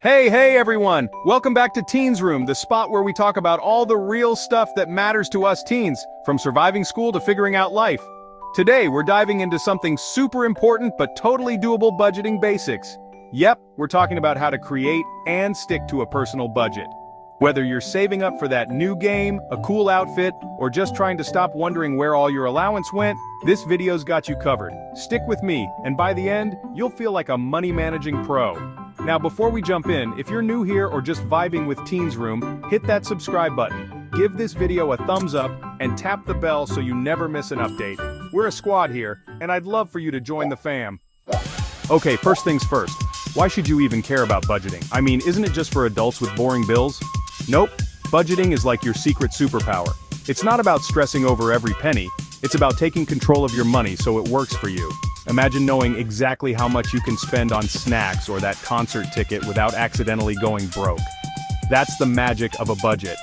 Hey everyone! Welcome back to Teens Room, the spot where we talk about all the real stuff that matters to us teens, from surviving school to figuring out life. Today, we're diving into something super important but totally doable: budgeting basics. Yep, we're talking about how to create and stick to a personal budget. Whether you're saving up for that new game, a cool outfit, or just trying to stop wondering where all your allowance went, this video's got you covered. Stick with me, and by the end, you'll feel like a money-managing pro. Now before we jump in, if you're new here or just vibing with Teens Room, hit that subscribe button, give this video a thumbs up, and tap the bell so you never miss an update. We're a squad here, and I'd love for you to join the fam. Okay, first things first. Why should you even care about budgeting? I mean, isn't it just for adults with boring bills? Nope. Budgeting is like your secret superpower. It's not about stressing over every penny, it's about taking control of your money so it works for you. Imagine knowing exactly how much you can spend on snacks or that concert ticket without accidentally going broke. That's the magic of a budget.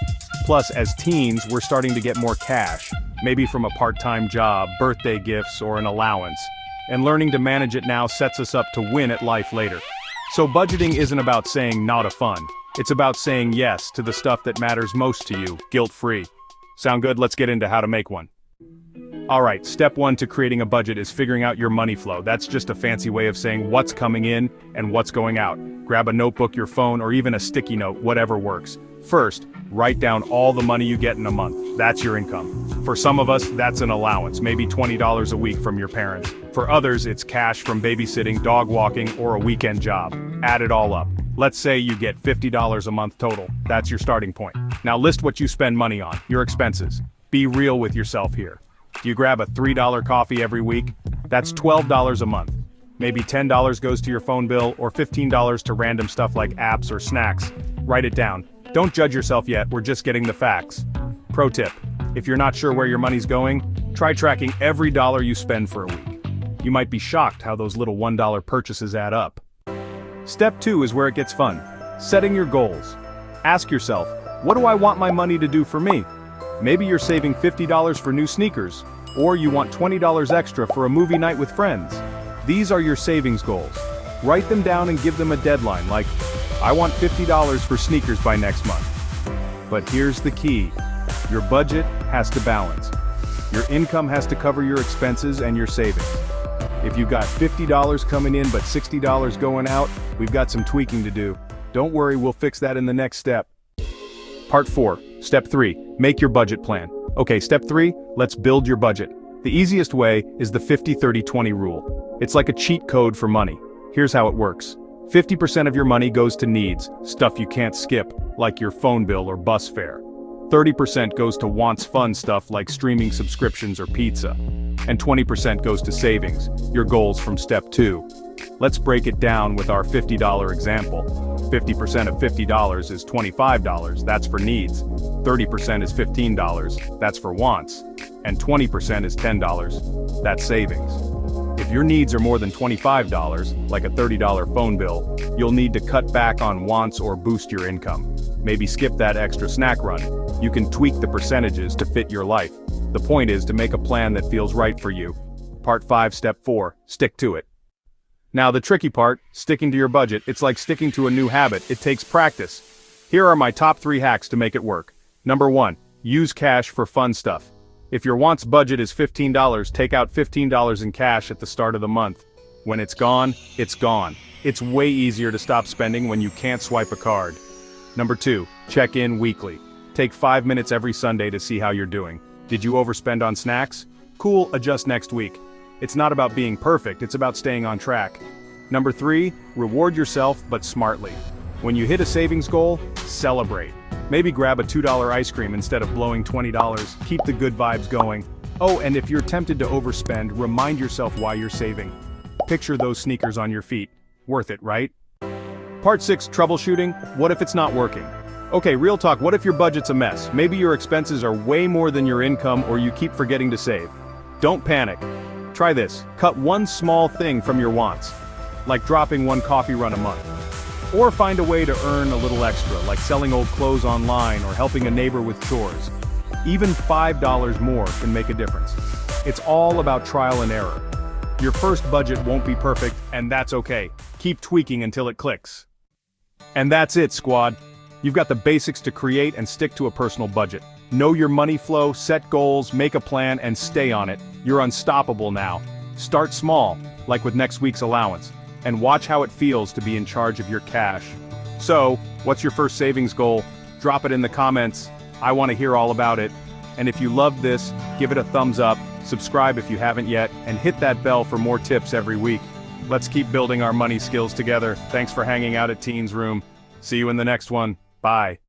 Plus, as teens, we're starting to get more cash, maybe from a part-time job, birthday gifts, or an allowance. And learning to manage it now sets us up to win at life later. So budgeting isn't about saying "not a fun." It's about saying yes to the stuff that matters most to you, guilt-free. Sound good? Let's get into how to make one. Alright, step one to creating a budget is figuring out your money flow. That's just a fancy way of saying what's coming in and what's going out. Grab a notebook, your phone, or even a sticky note, whatever works. First, write down all the money you get in a month. That's your income. For some of us, that's an allowance, maybe $20 a week from your parents. For others, it's cash from babysitting, dog walking, or a weekend job. Add it all up. Let's say you get $50 a month total. That's your starting point. Now list what you spend money on, your expenses. Be real with yourself here. Do you grab a $3 coffee every week? That's $12 a month. Maybe $10 goes to your phone bill, or $15 to random stuff like apps or snacks. Write it down. Don't judge yourself yet, we're just getting the facts. Pro tip: if you're not sure where your money's going, try tracking every dollar you spend for a week. You might be shocked how those little $1 purchases add up. Step 2 is where it gets fun. Setting your goals. Ask yourself, what do I want my money to do for me? Maybe you're saving $50 for new sneakers, or you want $20 extra for a movie night with friends. These are your savings goals. Write them down and give them a deadline, like, I want $50 for sneakers by next month. But here's the key. Your budget has to balance. Your income has to cover your expenses and your savings. If you've got $50 coming in but $60 going out, we've got some tweaking to do. Don't worry, we'll fix that in the next step. Part 4. Step 3. Make your budget plan. Okay, step 3, let's build your budget. The easiest way is the 50-30-20 rule. It's like a cheat code for money. Here's how it works. 50% of your money goes to needs, stuff you can't skip, like your phone bill or bus fare. 30% goes to wants, fun stuff like streaming subscriptions or pizza. And 20% goes to savings, your goals from step 2. Let's break it down with our $50 example. 50% of $50 is $25, that's for needs. 30% is $15, that's for wants. And 20% is $10, that's savings. If your needs are more than $25, like a $30 phone bill, you'll need to cut back on wants or boost your income. Maybe skip that extra snack run. You can tweak the percentages to fit your life. The point is to make a plan that feels right for you. Part 5, step 4, stick to it. Now the tricky part, sticking to your budget, it's like sticking to a new habit, it takes practice. Here are my top 3 hacks to make it work. Number 1, use cash for fun stuff. If your wants budget is $15, take out $15 in cash at the start of the month. When it's gone, it's gone. It's way easier to stop spending when you can't swipe a card. Number 2, check in weekly. Take 5 minutes every Sunday to see how you're doing. Did you overspend on snacks? Cool, adjust next week. It's not about being perfect, it's about staying on track. Number 3, reward yourself, but smartly. When you hit a savings goal, celebrate. Maybe grab a $2 ice cream instead of blowing $20, keep the good vibes going. Oh, and if you're tempted to overspend, remind yourself why you're saving. Picture those sneakers on your feet. Worth it, right? Part 6, troubleshooting. What if it's not working? Okay, real talk, what if your budget's a mess? Maybe your expenses are way more than your income, or you keep forgetting to save. Don't panic. Try this. Cut one small thing from your wants, like dropping one coffee run a month. Or find a way to earn a little extra, like selling old clothes online or helping a neighbor with chores. Even $5 more can make a difference. It's all about trial and error. Your first budget won't be perfect, and that's okay. Keep tweaking until it clicks. And that's it, squad. You've got the basics to create and stick to a personal budget. Know your money flow, set goals, make a plan, and stay on it. You're unstoppable now. Start small, like with next week's allowance, and watch how it feels to be in charge of your cash. So, what's your first savings goal? Drop it in the comments. I want to hear all about it. And if you loved this, give it a thumbs up, subscribe if you haven't yet, and hit that bell for more tips every week. Let's keep building our money skills together. Thanks for hanging out at Teens Room. See you in the next one. Bye.